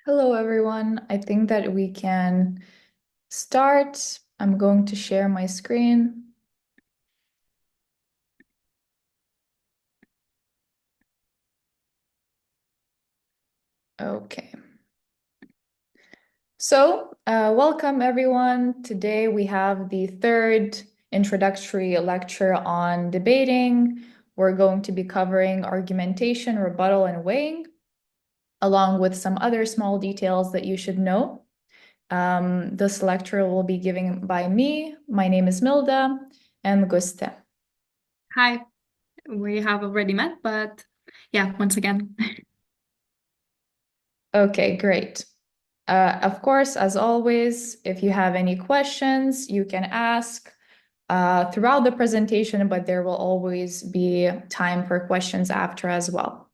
Hello, everyone. I think that we can start. I'm going to share my screen. Okay. Welcome, everyone. Today we have the third introductory lecture on debating. We're going to be covering argumentation, rebuttal, and weighing, along with some other small details that you should know. This lecture will be given by me. My name is Milda, and Guste. Hi, we have already met, but yeah, once again. Okay, great. Of course, as always, if you have any questions, you can ask throughout the presentation, but there will always be time for questions after as well.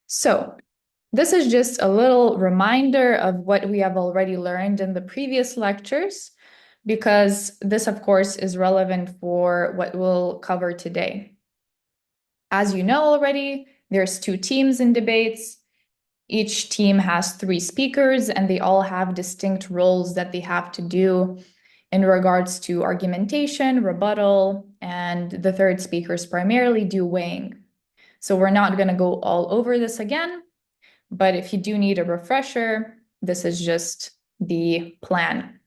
So, this is just a little reminder of what we have already learned in the previous lectures, because this, of course, is relevant for what we'll cover today. As you know already, there's two teams in debates. Each team has three speakers, and they all have distinct roles that they have to do in regards to argumentation, rebuttal, and the third speakers primarily do weighing. So we're not going to go all over this again, but if you do need a refresher, this is just the plan.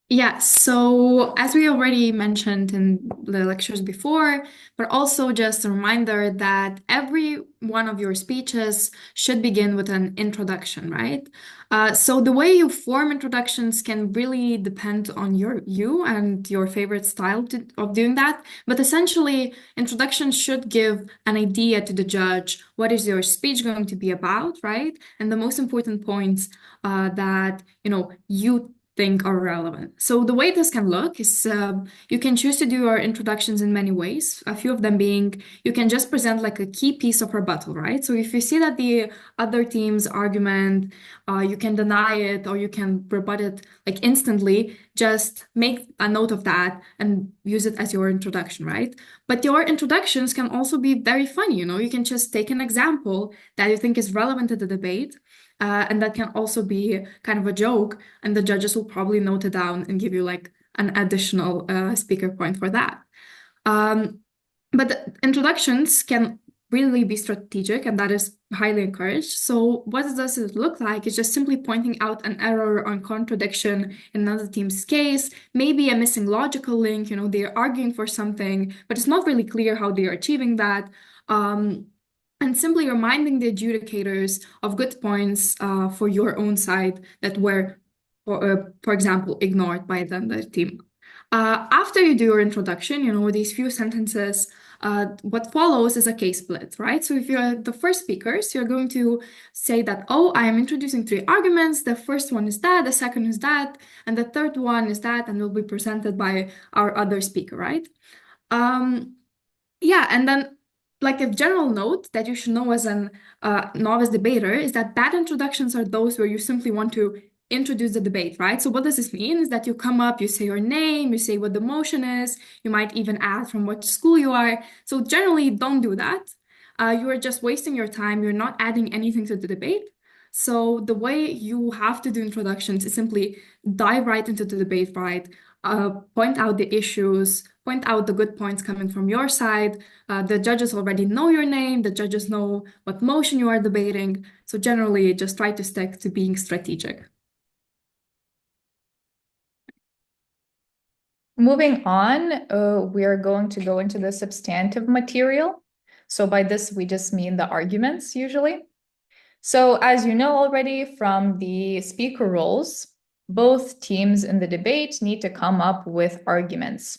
Yeah, so as we already mentioned in the lectures before, but also just a reminder that every one of your speeches should begin with an introduction, right? So the way you form introductions can really depend on you and your favorite style of doing that. But essentially, introductions should give an idea to the judge. What is your speech going to be about, right? And the most important points that you think are relevant. So the way this can look is you can choose to do your introductions in many ways. A few of them being you can just present like a key piece of rebuttal, right? So if you see that the other team's argument, you can deny it or you can rebut it like instantly, just make a note of that and use it as your introduction, right? But your introductions can also be very funny, you can just take an example that you think is relevant to the debate. And that can also be kind of a joke, and the judges will probably note it down and give you like an additional speaker point for that. Um, but the introductions can really be strategic, and that is highly encouraged. So, what does it look like? It's just simply pointing out an error or contradiction in another team's case, maybe a missing logical link. They're arguing for something, but it's not really clear how they are achieving that. Um, and simply reminding the adjudicators of good points for your own side that were, for example, ignored by the team. After you do your introduction, these few sentences, what follows is a case split, right? So if you're the first speakers, you're going to say that, oh, I am introducing three arguments. The first one is that, the second is that, and the third one is that, and will be presented by our other speaker, right? Um, yeah, and then like a general note that you should know as an novice debater is that bad introductions are those where you simply want to introduce the debate, right? So what does this mean is that you come up, you say your name, you say what the motion is, you might even add from what school you are. So generally, don't do that. You are just wasting your time. You're not adding anything to the debate. So the way you have to do introductions is simply dive right into the debate, right? Point out the issues, point out the good points coming from your side. The judges already know your name, the judges know what motion you are debating. So generally, just try to stick to being strategic. Moving on, we are going to go into the substantive material. So by this, we just mean the arguments usually. So as you know already from the speaker roles, both teams in the debate need to come up with arguments.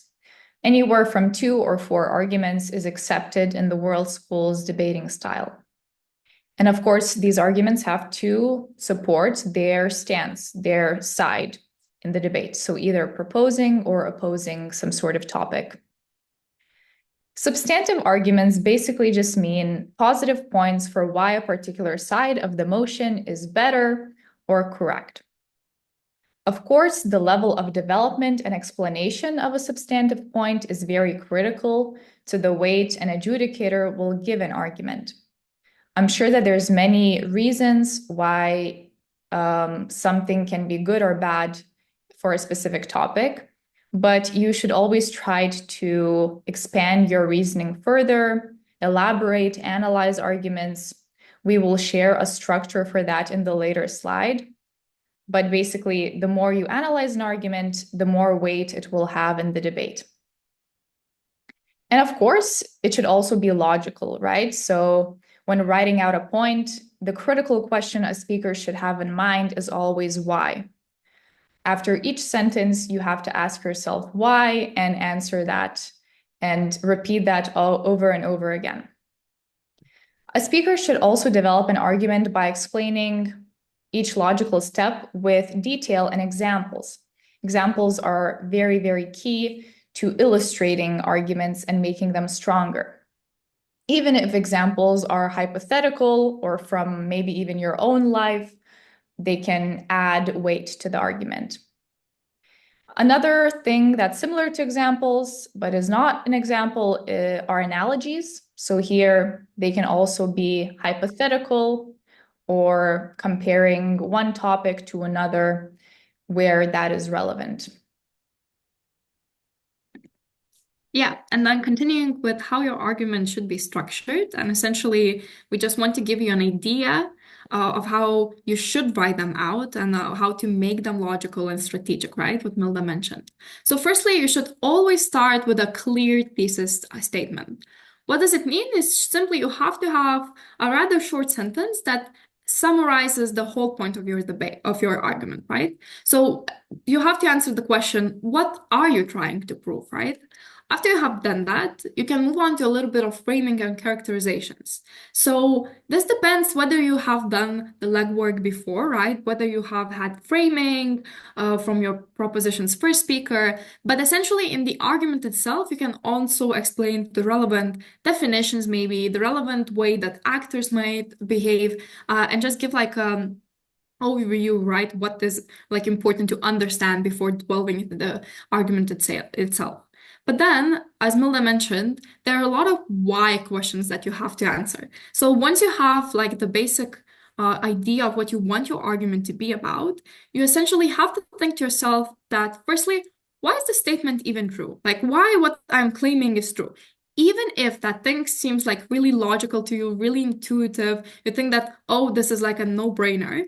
Anywhere from 2 or 4 arguments is accepted in the World Schools debating style. And of course, these arguments have to support their stance, their side in the debate. So either proposing or opposing some sort of topic. Substantive arguments basically just mean positive points for why a particular side of the motion is better or correct. Of course, the level of development and explanation of a substantive point is very critical to the weight an adjudicator will give an argument. I'm sure that there's many reasons why something can be good or bad for a specific topic, but you should always try to expand your reasoning further, elaborate, analyze arguments. We will share a structure for that in the later slide. But basically, the more you analyze an argument, the more weight it will have in the debate. And of course, it should also be logical, right? So when writing out a point, the critical question a speaker should have in mind is always why. After each sentence, you have to ask yourself why and answer that and repeat that all over and over again. A speaker should also develop an argument by explaining each logical step with detail and examples. Examples are very, very key to illustrating arguments and making them stronger. Even if examples are hypothetical or from maybe even your own life, they can add weight to the argument. Another thing that's similar to examples, but is not an example, are analogies. So here they can also be hypothetical or comparing one topic to another where that is relevant. Yeah, and then continuing with how your argument should be structured. And essentially, we just want to give you an idea of how you should write them out and how to make them logical and strategic, right? What Milda mentioned. So firstly, you should always start with a clear thesis statement. What does it mean? Is simply you have to have a rather short sentence that summarizes the whole point of your debate, of your argument, right? So you have to answer the question, what are you trying to prove, right? After you have done that, you can move on to a little bit of framing and characterizations. So this depends whether you have done the legwork before, right? Whether you have had framing from your proposition's first speaker, but essentially in the argument itself, you can also explain the relevant definitions, maybe the relevant way that actors might behave, and just give like overview, right? What is like important to understand before delving into the argument itself. But then, as Milda mentioned, there are a lot of why questions that you have to answer. So once you have like the basic idea of what you want your argument to be about, you essentially have to think to yourself that firstly, why is the statement even true? Like why what I'm claiming is true? Even if that thing seems like really logical to you, really intuitive, you think that, oh, this is like a no-brainer.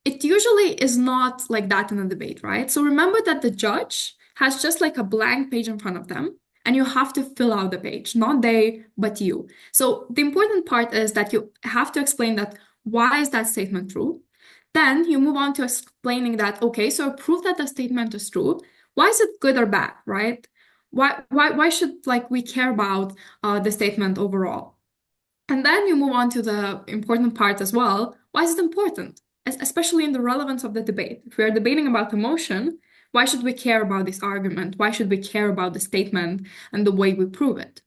It usually is not like that in a debate, right? So remember that the judge has just like a blank page in front of them, and you have to fill out the page, not they, but you. So the important part is that you have to explain that why is that statement true? Then you move on to explaining that, okay, so prove that the statement is true. Why is it good or bad, right? Why should like we care about the statement overall? And then you move on to the important part as well. Why is it important? Especially in the relevance of the debate. If we are debating about emotion, why should we care about this argument? Why should we care about the statement and the way we prove it?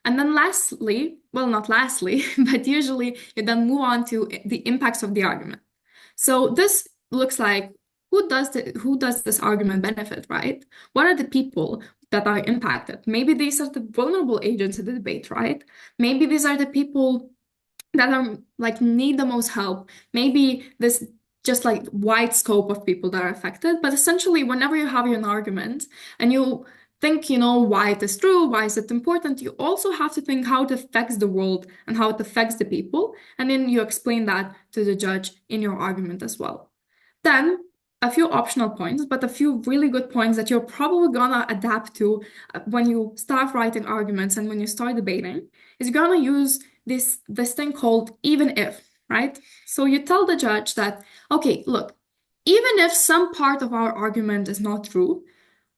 And then lastly, well, not lastly, but usually you then move on to the impacts of the argument. So this looks like who does this argument benefit, right? What are the people that are impacted? Maybe these are the vulnerable agents in the debate, right? Maybe these are the people that are like need the most help. Maybe this just like wide scope of people that are affected. But essentially, whenever you have an argument and you think, you know, why it is true, why is it important, you also have to think how it affects the world and how it affects the people. And then you explain that to the judge in your argument as well. Then a few optional points, but a few really good points that you're probably gonna adapt to when you start writing arguments and when you start debating is you're gonna use this thing called even if, right? So you tell the judge that, okay, look, even if some part of our argument is not true,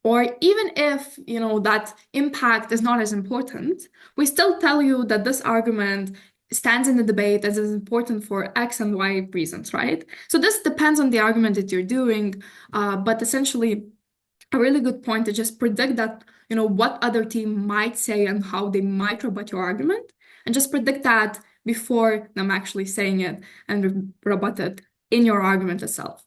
or even if, you know, that impact is not as important, we still tell you that this argument stands in the debate as is important for X and Y reasons, right? So this depends on the argument that you're doing, but essentially a really good point to just predict that, you know, what other team might say and how they might rebut your argument, and just predict that before them actually saying it and rebut it in your argument itself.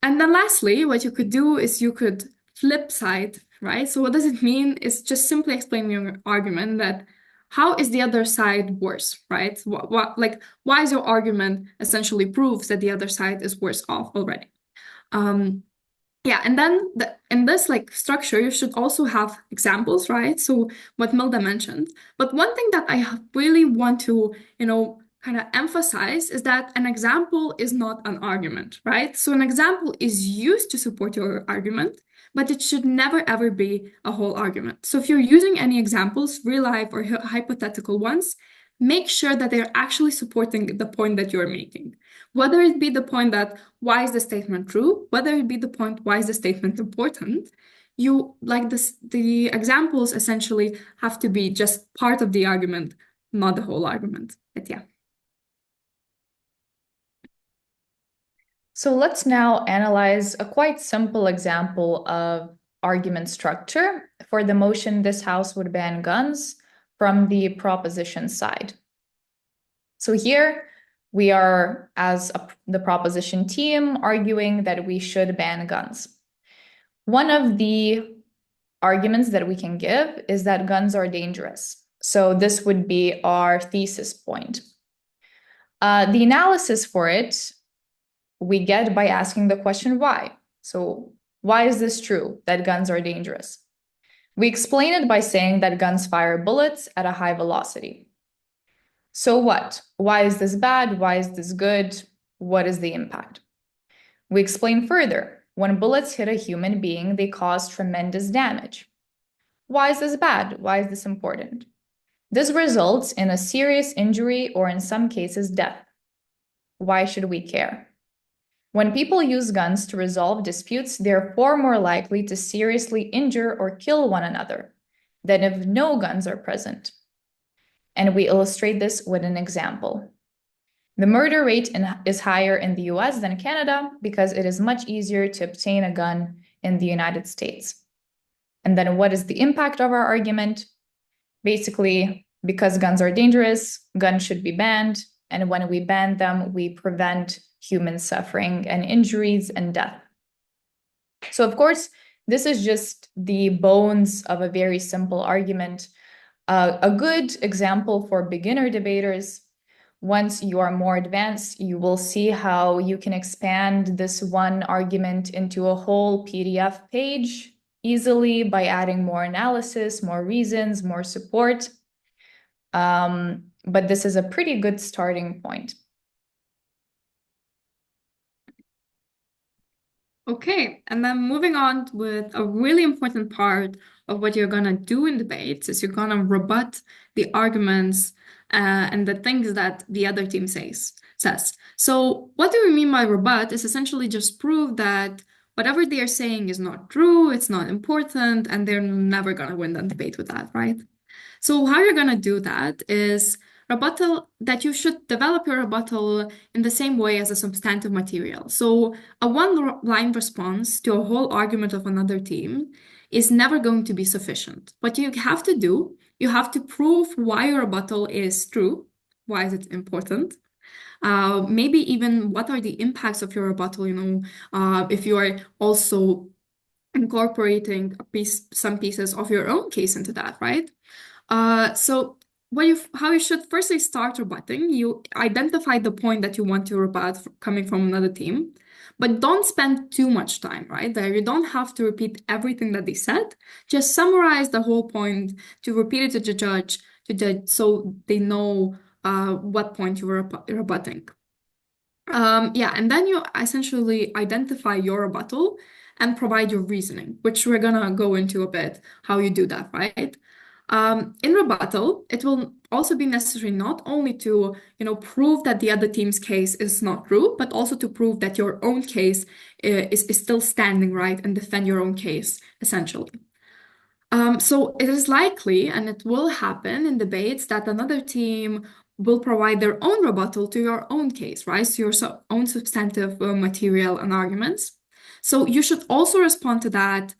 And then lastly, what you could do is you could flip side right? So what does it mean? It's just simply explaining your argument that how is the other side worse, right? Like, why is your argument essentially proves that the other side is worse off already? Um, yeah, and then in this like structure, you should also have examples, right? So what Milda mentioned. But one thing that really want to, kind of emphasize is that an example is not an argument, right? So an example is used to support your argument, but it should never ever be a whole argument. So if you're using any examples, real life or hypothetical ones, make sure that they're actually supporting the point that you're making. Whether it be the point that why is the statement true, whether it be the point why is the statement important, you like this, the examples essentially have to be just part of the argument, not the whole argument. But yeah. So let's now analyze a quite simple example of argument structure for the motion this House would ban guns from the proposition side. So here we are, as the proposition team, arguing that we should ban guns. One of the arguments that we can give is that guns are dangerous. So this would be our thesis point. The analysis for it we get by asking the question why. So why is this true that guns are dangerous? We explain it by saying that guns fire bullets at a high velocity. So what? Why is this bad? Why is this good? What is the impact? We explain further. When bullets hit a human being, they cause tremendous damage. Why is this bad? Why is this important? This results in a serious injury or in some cases death. Why should we care? When people use guns to resolve disputes, they're far more likely to seriously injure or kill one another than if no guns are present. And we illustrate this with an example. The murder rate is higher in the US than Canada because it is much easier to obtain a gun in the United States. And then what is the impact of our argument? Basically, because guns are dangerous, guns should be banned. And when we ban them, we prevent human suffering and injuries and death. So of course, this is just the bones of a very simple argument. A good example for beginner debaters. Once you are more advanced, you will see how you can expand this one argument into a whole PDF page easily by adding more analysis, more reasons, more support. But this is a pretty good starting point. Okay, and then moving on with a really important part of what you're gonna do in debates is you're gonna rebut the arguments and the things that the other team says. So what do we mean by rebut is essentially just prove that whatever they are saying is not true, it's not important, and they're never gonna win the debate with that, right? So how you're gonna do that is rebuttal that you should develop your rebuttal in the same way as a substantive material. So a one-line response to a whole argument of another team is never going to be sufficient. What you have to do, you have to prove why your rebuttal is true, why is it important. Maybe even what are the impacts of your rebuttal, if you are also incorporating some pieces of your own case into that, right? So how you should firstly start rebutting, you identify the point that you want to rebut coming from another team, but don't spend too much time, right? There, you don't have to repeat everything that they said. Just summarize the whole point to repeat it to the judge, so they know what point you were rebutting. Yeah, and then you essentially identify your rebuttal and provide your reasoning, which we're gonna go into a bit how you do that, right? In rebuttal, it will also be necessary not only to, prove that the other team's case is not true, but also to prove that your own case is still standing, right, and defend your own case, essentially. So it is likely, and it will happen in debates, that another team will provide their own rebuttal to your own case, right? So your own substantive material and arguments. So you should also respond to that,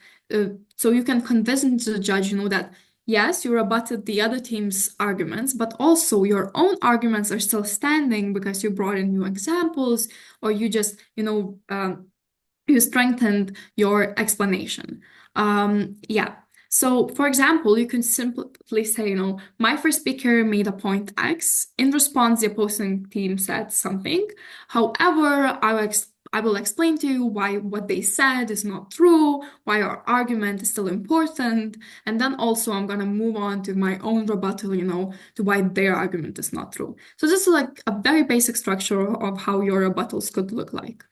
so you can convince the judge, that yes, you rebutted the other team's arguments, but also your own arguments are still standing because you brought in new examples, or you just, you strengthened your explanation. Yeah. So, for example, you can simply say, my first speaker made a point X. In response, the opposing team said something. However, I will explain to you why what they said is not true, why our argument is still important, and then also I'm gonna move on to my own rebuttal, to why their argument is not true. So this is like a very basic structure of how your rebuttals could look like.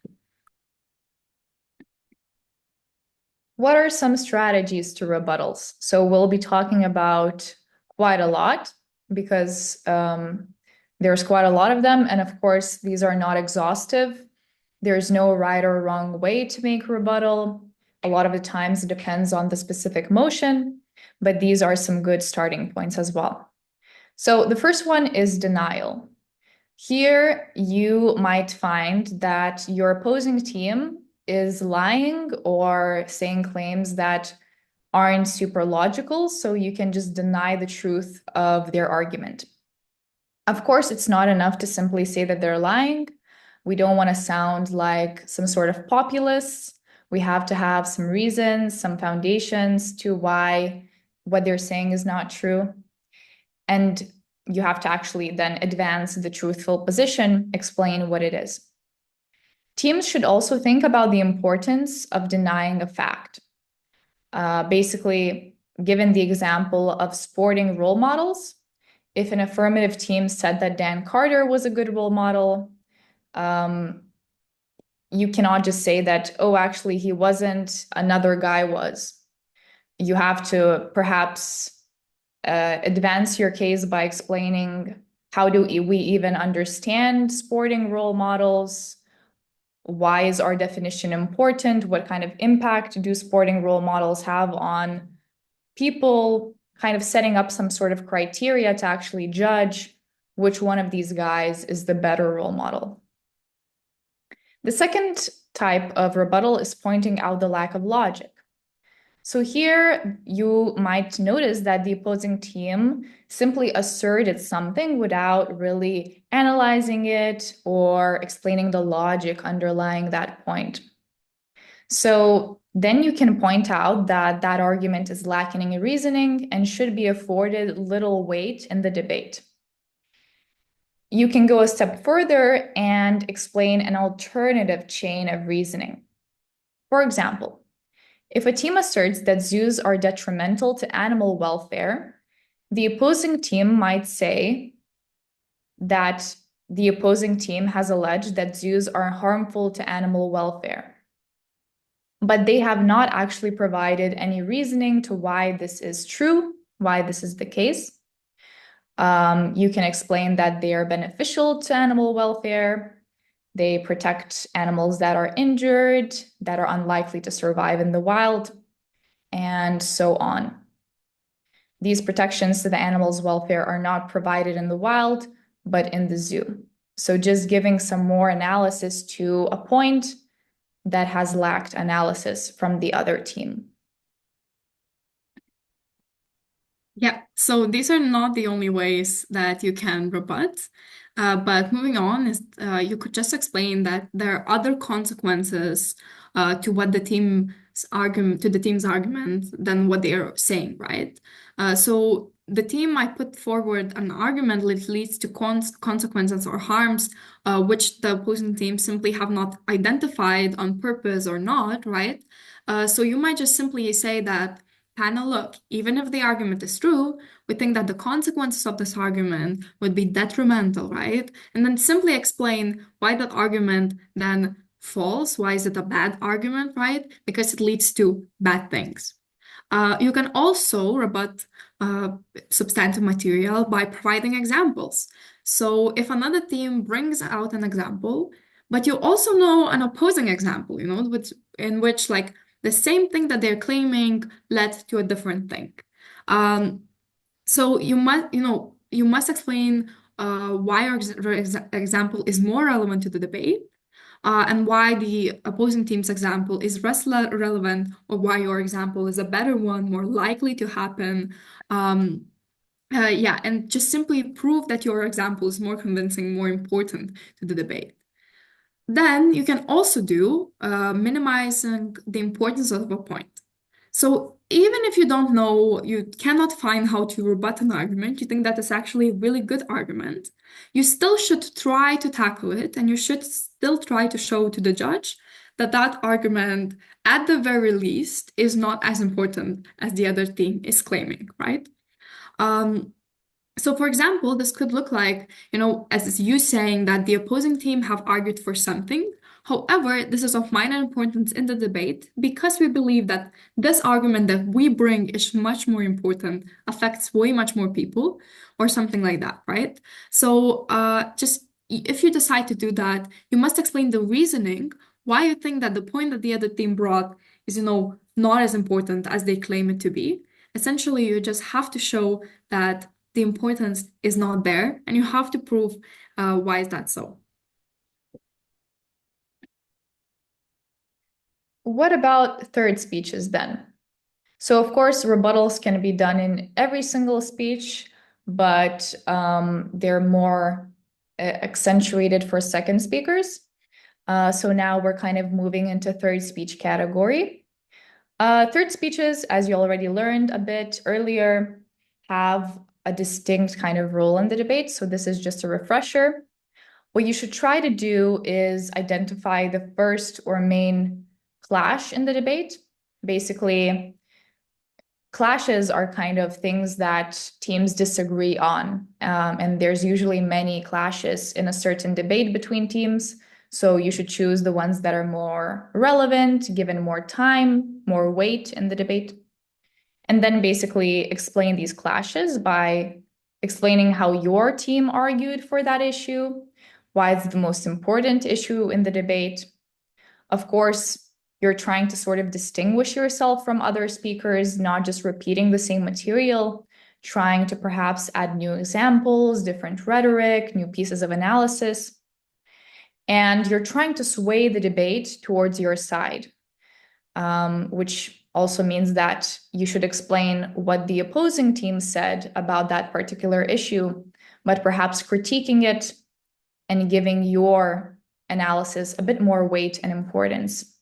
What are some strategies to rebuttals? So we'll be talking about quite a lot because there's quite a lot of them. And of course, these are not exhaustive. There's no right or wrong way to make a rebuttal. A lot of the times it depends on the specific motion, but these are some good starting points as well. So the first one is denial. Here, you might find that your opposing team is lying or saying claims that aren't super logical, so you can just deny the truth of their argument. Of course, it's not enough to simply say that they're lying. We don't want to sound like some sort of populists. We have to have some reasons, some foundations to why what they're saying is not true. And you have to actually then advance the truthful position, explain what it is. Teams should also think about the importance of denying a fact. Basically, given the example of sporting role models, if an affirmative team said that Dan Carter was a good role model, you cannot just say that, oh, actually, he wasn't, another guy was. You have to perhaps advance your case by explaining how do we even understand sporting role models? Why is our definition important? What kind of impact do sporting role models have on people? Kind of setting up some sort of criteria to actually judge which one of these guys is the better role model. The second type of rebuttal is pointing out the lack of logic. So here you might notice that the opposing team simply asserted something without really analyzing it or explaining the logic underlying that point. So then you can point out that that argument is lacking in reasoning and should be afforded little weight in the debate. You can go a step further and explain an alternative chain of reasoning. For example, if a team asserts that zoos are detrimental to animal welfare, the opposing team might say that the opposing team has alleged that zoos are harmful to animal welfare. But they have not actually provided any reasoning to why this is true, why this is the case. You can explain that they are beneficial to animal welfare. They protect animals that are injured, that are unlikely to survive in the wild, and so on. These protections to the animal's welfare are not provided in the wild, but in the zoo. So just giving some more analysis to a point that has lacked analysis from the other team. Yeah, so these are not the only ways that you can rebut. But moving on is you could just explain that there are other consequences to what the team's argument than what they are saying, right? So the team might put forward an argument that leads to consequences or harms which the opposing team simply have not identified on purpose or not, right? So you might just simply say that, Hannah, look, even if the argument is true, we think that the consequences of this argument would be detrimental, right? And then simply explain why that argument then false. Why is it a bad argument, right? Because it leads to bad things. You can also rebut substantive material by providing examples. So if another team brings out an example, but you also know an opposing example, in which like the same thing that they're claiming led to a different thing. So you must explain why your example is more relevant to the debate, and why the opposing team's example is less relevant, or why your example is a better one, more likely to happen. Yeah, and just simply prove that your example is more convincing, more important to the debate. Then you can also do minimizing the importance of a point. So even if you don't know, you cannot find how to rebut an argument, you think that is actually a really good argument, you still should try to tackle it, and you should still try to show to the judge that that argument, at the very least, is not as important as the other team is claiming, right? Um, so, for example, this could look like, as you saying that the opposing team have argued for something. However, this is of minor importance in the debate because we believe that this argument that we bring is much more important, affects way much more people, or something like that, right? So, just if you decide to do that, you must explain the reasoning why you think that the point that the other team brought is, not as important as they claim it to be. Essentially, you just have to show that the importance is not there, and you have to prove why is that so. What about third speeches then? So, of course, rebuttals can be done in every single speech, but they're more accentuated for second speakers. So now we're kind of moving into third speech category. Third speeches, as you already learned a bit earlier, have a distinct kind of role in the debate. So this is just a refresher. What you should try to do is identify the first or main clash in the debate. Basically, clashes are kind of things that teams disagree on. And there's usually many clashes in a certain debate between teams. So you should choose the ones that are more relevant, given more time, more weight in the debate. And then basically explain these clashes by explaining how your team argued for that issue, why it's the most important issue in the debate. Of course, you're trying to sort of distinguish yourself from other speakers, not just repeating the same material, trying to perhaps add new examples, different rhetoric, new pieces of analysis. And you're trying to sway the debate towards your side, which also means that you should explain what the opposing team said about that particular issue, but perhaps critiquing it and giving your analysis a bit more weight and importance.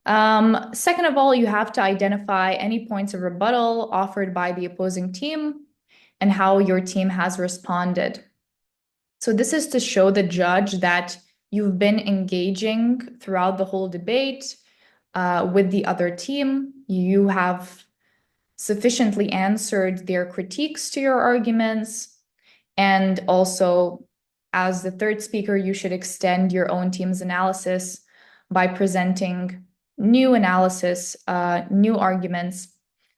Second of all, you have to identify any points of rebuttal offered by the opposing team and how your team has responded. So this is to show the judge that you've been engaging throughout the whole debate with the other team. You have sufficiently answered their critiques to your arguments. And also, as the third speaker, you should extend your own team's analysis by presenting new analysis, new arguments,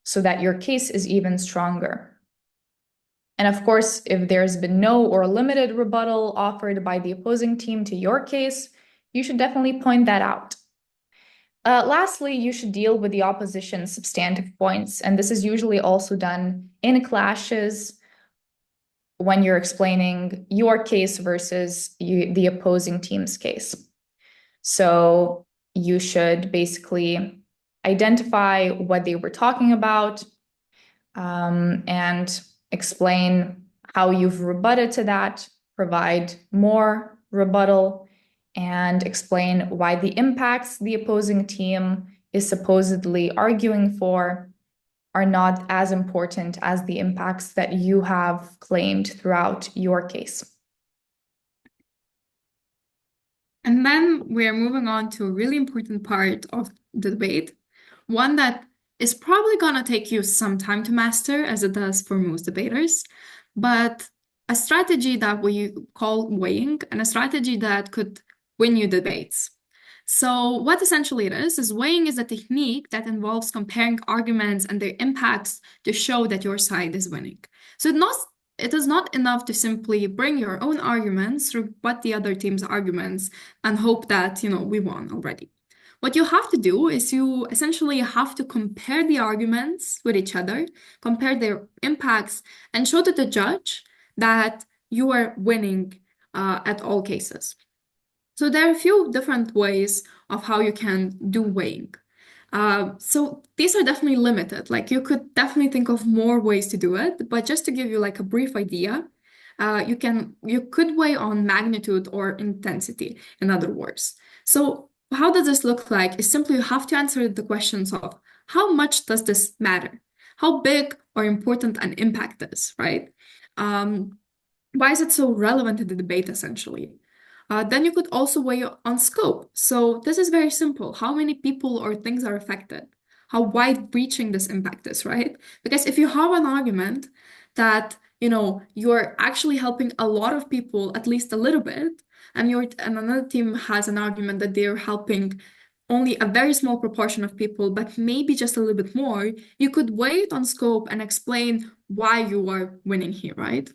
so that your case is even stronger. And of course, if there's been no or limited rebuttal offered by the opposing team to your case, you should definitely point that out. Lastly, you should deal with the opposition's substantive points, and this is usually also done in clashes when you're explaining your case versus the opposing team's case. So you should basically identify what they were talking about and explain how you've rebutted to that, provide more rebuttal, and explain why the impacts the opposing team is supposedly arguing for are not as important as the impacts that you have claimed throughout your case. And then we are moving on to a really important part of the debate, one that is probably going to take you some time to master, as it does for most debaters, but a strategy that we call weighing, and a strategy that could win you debates. So what essentially it is weighing is a technique that involves comparing arguments and their impacts to show that your side is winning. So it is not enough to simply bring your own arguments, rebut the other team's arguments, and hope that, we won already. What you have to do is you essentially have to compare the arguments with each other, compare their impacts, and show to the judge that you are winning at all cases. So there are a few different ways of how you can do weighing. So these are definitely limited. Like you could definitely think of more ways to do it, but just to give you like a brief idea, you could weigh on magnitude or intensity, in other words. So how does this look like? Is simply you have to answer the questions of how much does this matter? How big or important an impact is, right? Um, why is it so relevant to the debate, essentially? Then you could also weigh on scope. So this is very simple. How many people or things are affected? How wide-reaching this impact is, right? Because if you have an argument that, you're actually helping a lot of people, at least a little bit, and another team has an argument that they're helping only a very small proportion of people, but maybe just a little bit more, you could weigh it on scope and explain why you are winning here, right?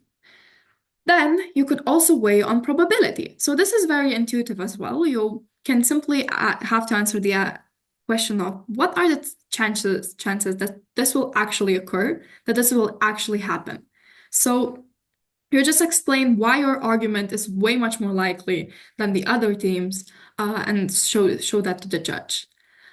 Then you could also weigh on probability. So this is very intuitive as well. You can simply have to answer the question of what are the chances that this will actually occur, that this will actually happen. So you just explain why your argument is way much more likely than the other teams, and show that to the judge.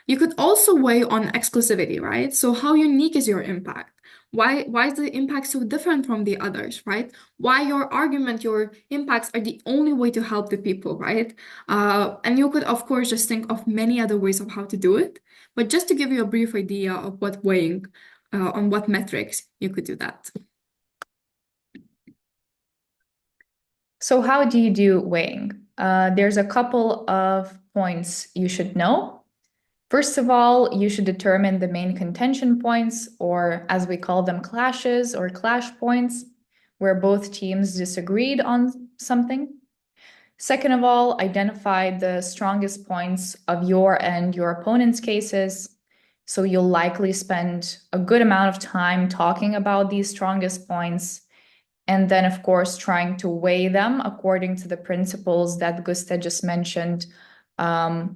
You could also weigh on exclusivity, right? So how unique is your impact? Why is the impact so different from the others, right? Why your argument, your impacts are the only way to help the people, right? And you could, of course, just think of many other ways of how to do it. But just to give you a brief idea of what weighing, on what metrics you could do that. So how do you do weighing? There's a couple of points you should know. First of all, you should determine the main contention points, or as we call them, clashes or clash points, where both teams disagreed on something. Second of all, identify the strongest points of your and your opponent's cases. So you'll likely spend a good amount of time talking about these strongest points. And then, of course, trying to weigh them according to the principles that Gusta just mentioned.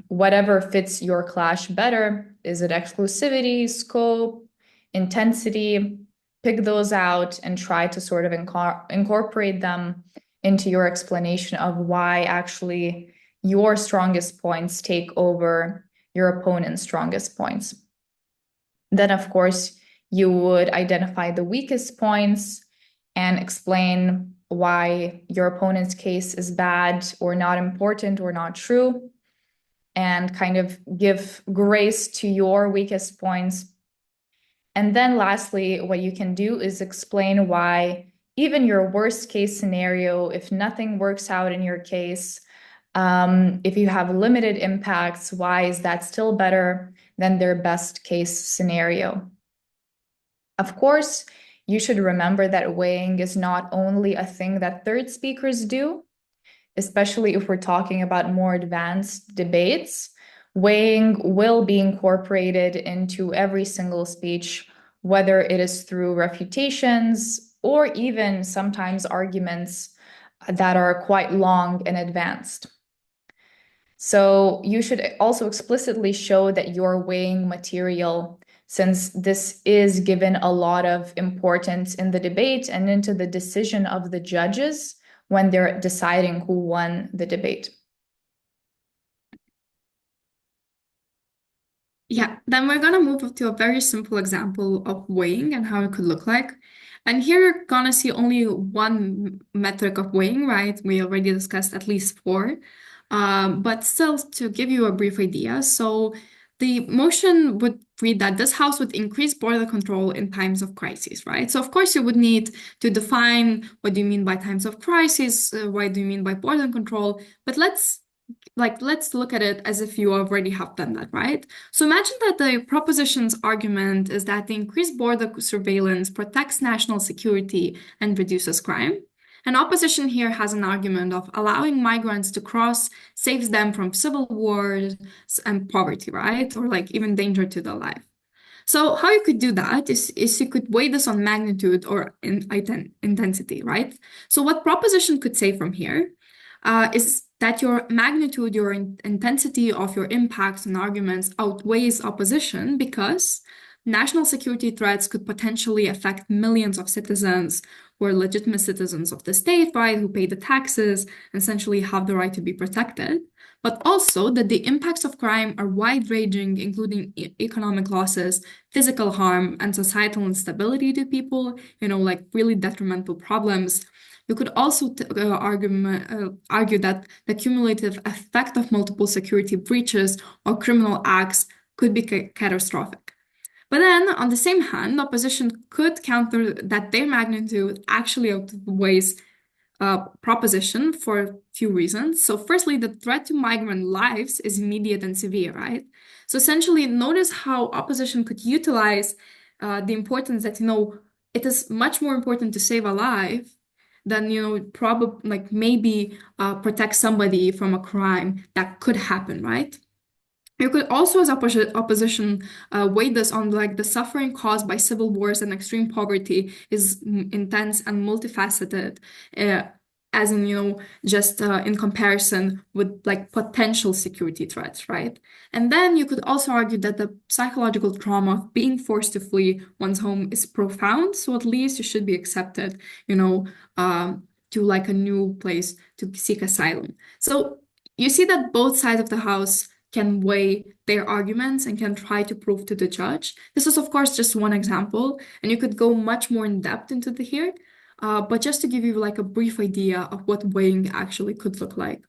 Whatever fits your clash better. Is it exclusivity, scope, intensity? Pick those out and try to sort of incorporate them into your explanation of why actually your strongest points take over your opponent's strongest points. Then, of course, you would identify the weakest points and explain why your opponent's case is bad or not important or not true, and kind of give grace to your weakest points. And then lastly, what you can do is explain why even your worst case scenario, if nothing works out in your case, if you have limited impacts, why is that still better than their best case scenario? Of course, you should remember that weighing is not only a thing that third speakers do, especially if we're talking about more advanced debates. Weighing will be incorporated into every single speech, whether it is through refutations or even sometimes arguments that are quite long and advanced. So you should also explicitly show that you're weighing material, since this is given a lot of importance in the debate and into the decision of the judges when they're deciding who won the debate. Yeah, then we're gonna move to a very simple example of weighing and how it could look like. And here you're gonna see only one metric of weighing, right? We already discussed at least four. But still, to give you a brief idea, so the motion would read that this house would increase border control in times of crisis, right? So of course you would need to define what do you mean by times of crisis, what do you mean by border control, but let's look at it as if you already have done that, right? So imagine that the proposition's argument is that the increased border surveillance protects national security and reduces crime. And opposition here has an argument of allowing migrants to cross saves them from civil wars and poverty, right? Or like even danger to their life. So how you could do that is you could weigh this on magnitude or intensity, right? So what proposition could say from here is that your magnitude, your intensity of your impacts and arguments outweighs opposition because national security threats could potentially affect millions of citizens who are legitimate citizens of the state, right, who pay the taxes, and essentially have the right to be protected. But also that the impacts of crime are wide-ranging, including economic losses, physical harm, and societal instability to people, like really detrimental problems. You could also argue that the cumulative effect of multiple security breaches or criminal acts could be catastrophic. But then, on the same hand, the opposition could counter that their magnitude actually outweighs proposition for a few reasons. So, firstly, the threat to migrant lives is immediate and severe, right? So, essentially, notice how opposition could utilize the importance that, it is much more important to save a life than, probably like maybe protect somebody from a crime that could happen, right? You could also, as opposition, weigh this on like the suffering caused by civil wars and extreme poverty is intense and multifaceted, uh, as in, just in comparison with like potential security threats, right? And then you could also argue that the psychological trauma of being forced to flee one's home is profound, so at least you should be accepted, to like a new place to seek asylum. So you see that both sides of the house can weigh their arguments and can try to prove to the judge. This is, of course, just one example, and you could go much more in depth into the here. But just to give you like a brief idea of what weighing actually could look like.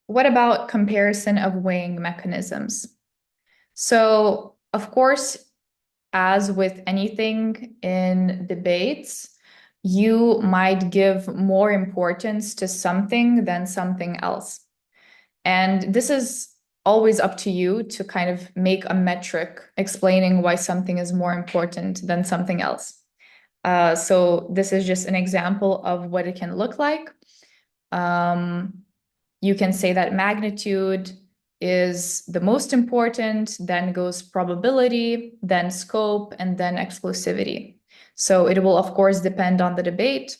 What about comparison of weighing mechanisms? So, of course, as with anything in debates, you might give more importance to something than something else. And this is always up to you to kind of make a metric explaining why something is more important than something else. So this is just an example of what it can look like. You can say that magnitude is the most important, then goes probability, then scope, and then exclusivity. So it will, of course, depend on the debate.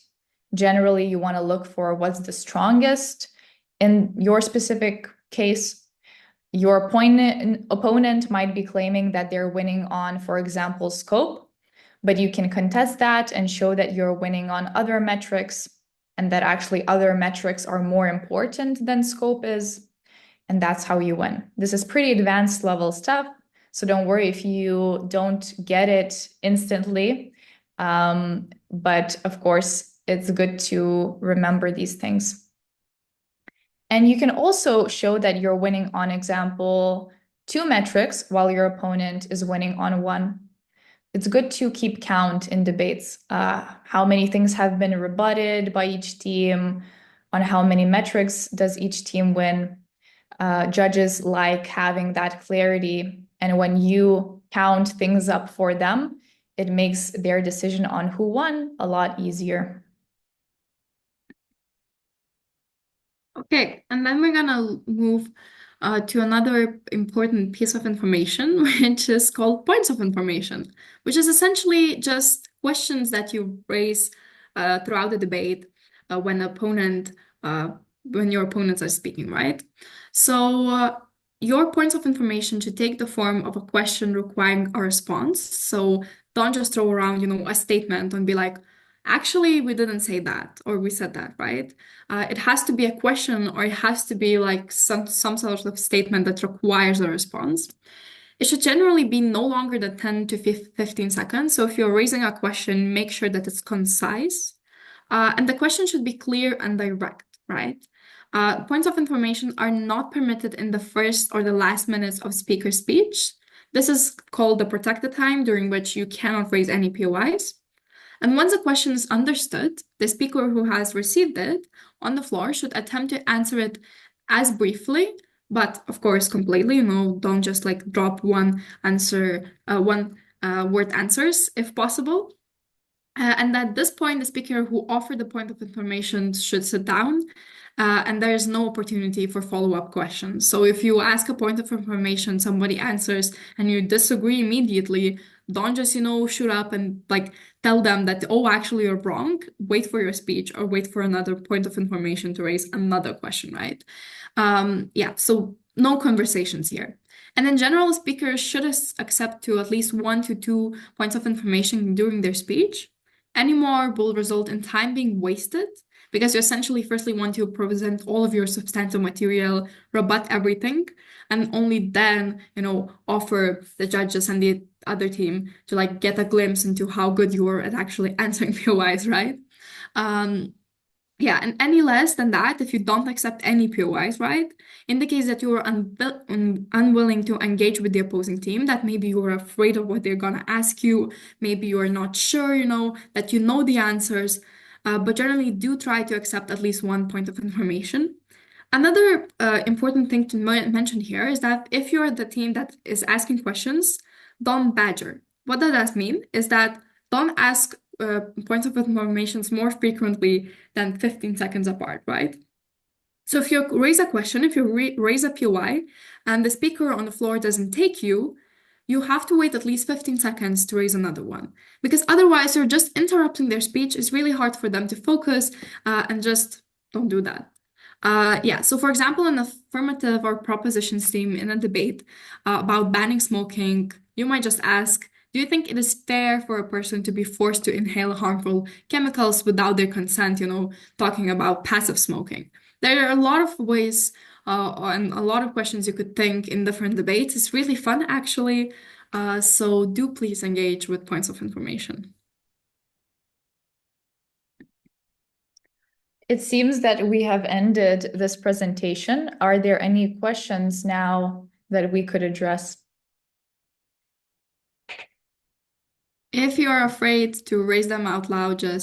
Generally, you want to look for what's the strongest. In your specific case, your opponent might be claiming that they're winning on, for example, scope, but you can contest that and show that you're winning on other metrics and that actually other metrics are more important than scope is. And that's how you win. This is pretty advanced level stuff. So don't worry if you don't get it instantly. But of course, it's good to remember these things. And you can also show that you're winning on example 2 metrics while your opponent is winning on 1. It's good to keep count in debates. How many things have been rebutted by each team, on how many metrics does each team win. Judges like having that clarity. And when you count things up for them, it makes their decision on who won a lot easier. Okay, and then we're gonna move to another important piece of information, which is called points of information, which is essentially just questions that you raise throughout the debate when your opponents are speaking, right? So your points of information should take the form of a question requiring a response. So don't just throw around, a statement and be like, actually, we didn't say that, or we said that, right? It has to be a question, or it has to be like some sort of statement that requires a response. It should generally be no longer than 10 to 15 seconds. So if you're raising a question, make sure that it's concise. And the question should be clear and direct, right? Points of information are not permitted in the first or the last minutes of speaker speech. This is called the protected time, during which you cannot raise any POIs. And once a question is understood, the speaker who has received it on the floor should attempt to answer it as briefly, but of course completely. Don't just like drop one word answers if possible. And at this point, the speaker who offered the point of information should sit down, and there is no opportunity for follow-up questions. So if you ask a point of information, somebody answers, and you disagree immediately, don't just, shoot up and like tell them that, oh, actually you're wrong. Wait for your speech or wait for another point of information to raise another question, right? Yeah, so no conversations here. And in general, speakers should accept to at least 1 to 2 points of information during their speech. Any more will result in time being wasted because you essentially firstly want to present all of your substantial material, rebut everything, and only then, offer the judges and the other team to like get a glimpse into how good you are at actually answering POIs, right? Yeah, and any less than that, if you don't accept any POIs, right, indicates that you are unwilling to engage with the opposing team, that maybe you are afraid of what they're gonna ask you, maybe you're not sure, that you know the answers, but generally do try to accept at least one point of information. Another important thing to mention here is that if you're the team that is asking questions, don't badger. What does that mean? Is that don't ask points of information more frequently than 15 seconds apart, right? So if you raise a question, if you raise a POI, and the speaker on the floor doesn't take you, you have to wait at least 15 seconds to raise another one. Because otherwise, you're just interrupting their speech. It's really hard for them to focus, and just don't do that. Yeah, so for example, an affirmative or propositions team in a debate about banning smoking, you might just ask, do you think it is fair for a person to be forced to inhale harmful chemicals without their consent, talking about passive smoking? There are a lot of ways and a lot of questions you could think in different debates. It's really fun, actually. So do please engage with points of information. It seems that we have ended this presentation. Are there any questions now that we could address? If you're afraid to raise them out loud, just